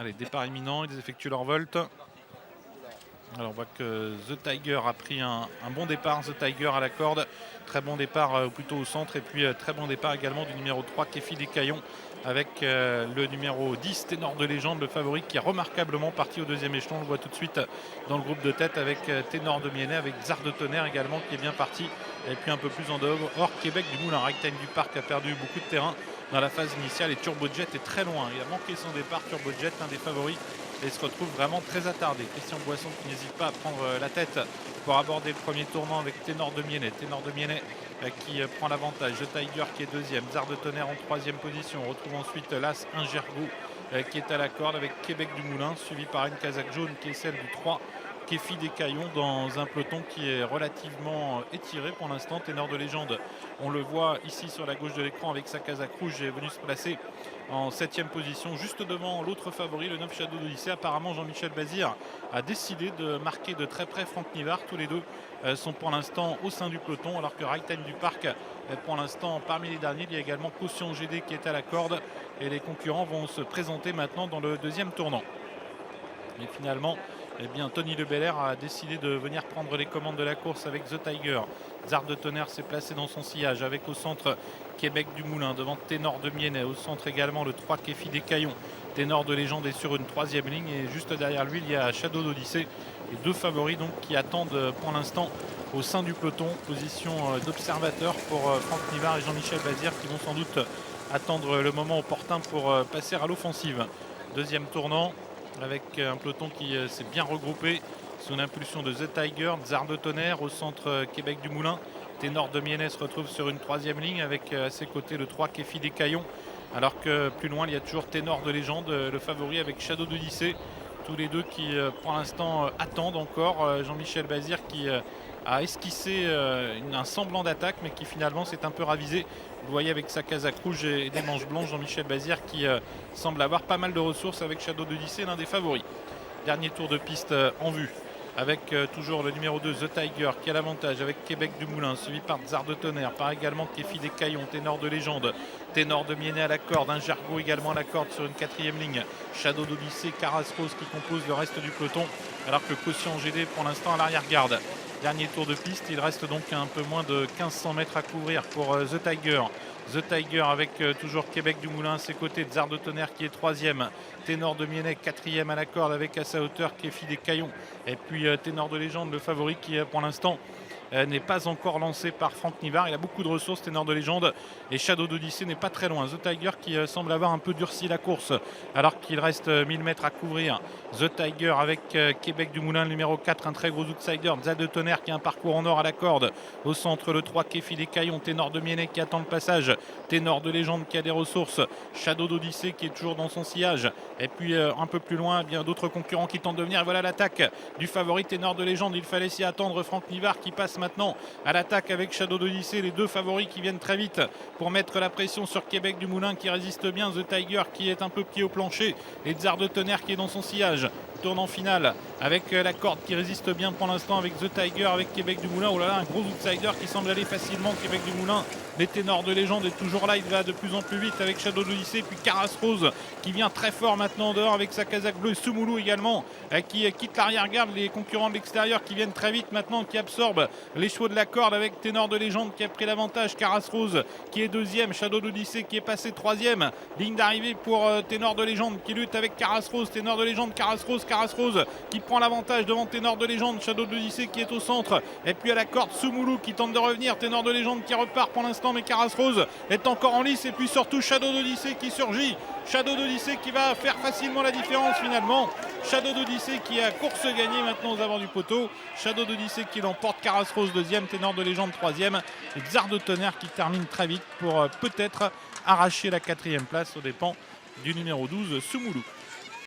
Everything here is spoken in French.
Allez, départ imminent, ils effectuent leur volte. Alors on voit que The Tiger a pris un bon départ, The Tiger à la corde, très bon départ plutôt au centre et puis très bon départ également du numéro 3 Kefi Descaillons avec le numéro 10 Ténor de Légende, le favori qui est remarquablement parti au deuxième échelon. On le voit tout de suite dans le groupe de tête avec Ténor de Miennet, avec Tsar de Tonnerre également qui est bien parti et puis un peu plus en dehors, hors Québec du Moulin. Ragtime du Parc a perdu beaucoup de terrain dans la phase initiale et Turbojet est très loin. Il a manqué son départ, Turbojet, l'un des favoris, et se retrouve vraiment très attardé. Christian Boisson qui n'hésite pas à prendre la tête pour aborder le premier tournant avec Ténor de Miennet. Ténor de Miennet qui prend l'avantage. The Tiger qui est deuxième. Tsar de Tonnerre en troisième position. On retrouve ensuite l'As Ingergo qui est à la corde avec Québec du Moulin, suivi par une casaque jaune qui est celle du 3. Kefi Descaillons dans un peloton qui est relativement étiré pour l'instant. Ténor de Légende, on le voit ici sur la gauche de l'écran avec sa casaque rouge, est venu se placer en 7e position, juste devant l'autre favori, le 9 Shadow d'Odyssée. Apparemment, Jean-Michel Bazir a décidé de marquer de très près Franck Nivard. Tous les deux sont pour l'instant au sein du peloton, alors que Ragtime du Parc est pour l'instant parmi les derniers. Il y a également Caution GD qui est à la corde et les concurrents vont se présenter maintenant dans le deuxième tournant. Et finalement, eh bien, Tony Le Belair a décidé de venir prendre les commandes de la course avec The Tiger. Tsar de Tonnerre s'est placé dans son sillage avec au centre Québec du Moulin, devant Ténor de Miennet, au centre également le 3 Kefi Descaillons. Ténor de Légende est sur une troisième ligne et juste derrière lui il y a Shadow d'Odyssée. Les deux favoris donc qui attendent pour l'instant au sein du peloton, position d'observateur pour Franck Nivard et Jean-Michel Bazir qui vont sans doute attendre le moment opportun pour passer à l'offensive. Deuxième tournant avec un peloton qui s'est bien regroupé sous l'impulsion de The Tiger, Tsar de Tonnerre au centre Québec du Moulin. Ténor de Miennet se retrouve sur une troisième ligne avec à ses côtés le 3 Kefi Descaillons. Alors que plus loin il y a toujours Ténor de Légende, le favori avec Shadow d'Odyssée. Tous les deux qui pour l'instant attendent encore. Jean-Michel Bazir qui a esquissé un semblant d'attaque mais qui finalement s'est un peu ravisé. Vous voyez avec sa casaque rouge et des manches blanches, Jean-Michel Bazir qui semble avoir pas mal de ressources avec Shadow d'Odyssée, l'un des favoris. Dernier tour de piste en vue avec toujours le numéro 2 The Tiger qui a l'avantage avec Québec du Moulin, suivi par Tsar de Tonnerre, par également Kefi Descaillons, Ténor de Légende, Ténor de Miennet à la corde, un Gergo également à la corde sur une quatrième ligne, Shadow d'Odyssée, Caras Rose qui compose le reste du peloton, alors que Caution GD pour l'instant à l'arrière-garde. Dernier tour de piste, il reste donc un peu moins de 1500 mètres à couvrir pour The Tiger. The Tiger avec toujours Québec du Moulin à ses côtés, Tsar de Tonnerre qui est troisième, Ténor de Miennet quatrième à la corde avec à sa hauteur Kefi Descaillons, et puis Ténor de Légende, le favori qui pour l'instant n'est pas encore lancé par Franck Nivard. Il a beaucoup de ressources, Ténor de Légende, et Shadow d'Odyssée n'est pas très loin. The Tiger qui semble avoir un peu durci la course alors qu'il reste 1000 mètres à couvrir. The Tiger avec Québec du Moulin, le numéro 4, un très gros outsider, Tsar de Tonnerre qui a un parcours en or à la corde. Au centre le 3 Kefi Descaillons, Ténor de Miennet qui attend le passage, Ténor de Légende qui a des ressources, Shadow d'Odyssée qui est toujours dans son sillage, et puis un peu plus loin bien d'autres concurrents qui tentent de venir. Et voilà l'attaque du favori Ténor de Légende, il fallait s'y attendre. Franck Nivard qui passe maintenant à l'attaque avec Shadow d'Odyssée, les deux favoris qui viennent très vite pour mettre la pression sur Québec du Moulin qui résiste bien, The Tiger qui est un peu pied au plancher et Tsar de Tonnerre qui est dans son sillage. Tournant final avec la corde qui résiste bien pour l'instant avec The Tiger, avec Québec du Moulin. Oh là là, un gros outsider qui semble aller facilement, Québec du Moulin. Les Ténors de Légende est toujours là, il va de plus en plus vite avec Shadow d'Odyssée, puis Caras Rose qui vient très fort maintenant en dehors avec sa casaque bleue, Soumoulou également qui quitte l'arrière-garde, les concurrents de l'extérieur qui viennent très vite maintenant, qui absorbent les chevaux de la corde avec Ténor de Légende qui a pris l'avantage, Caras Rose qui est deuxième, Shadow d'Odyssée qui est passé troisième, ligne d'arrivée pour Ténor de Légende qui lutte avec Caras Rose, Ténor de Légende, Caras Rose qui prend l'avantage devant Ténor de Légende, Shadow d'Odyssée qui est au centre, et puis à la corde Soumoulou qui tente de revenir, Ténor de Légende qui repart pour l'instant, mais Caras Rose est encore en lice, et puis surtout Shadow d'Odyssée qui surgit, Shadow d'Odyssée qui va faire facilement la différence finalement, Shadow d'Odyssée qui a course gagnée maintenant aux abords du poteau, Shadow d'Odyssée qui l'emporte, Caras Rose deuxième, Ténor de Légende troisième, et Tsar de Tonnerre qui termine très vite pour peut-être arracher la quatrième place aux dépens du numéro 12 Soumoulou.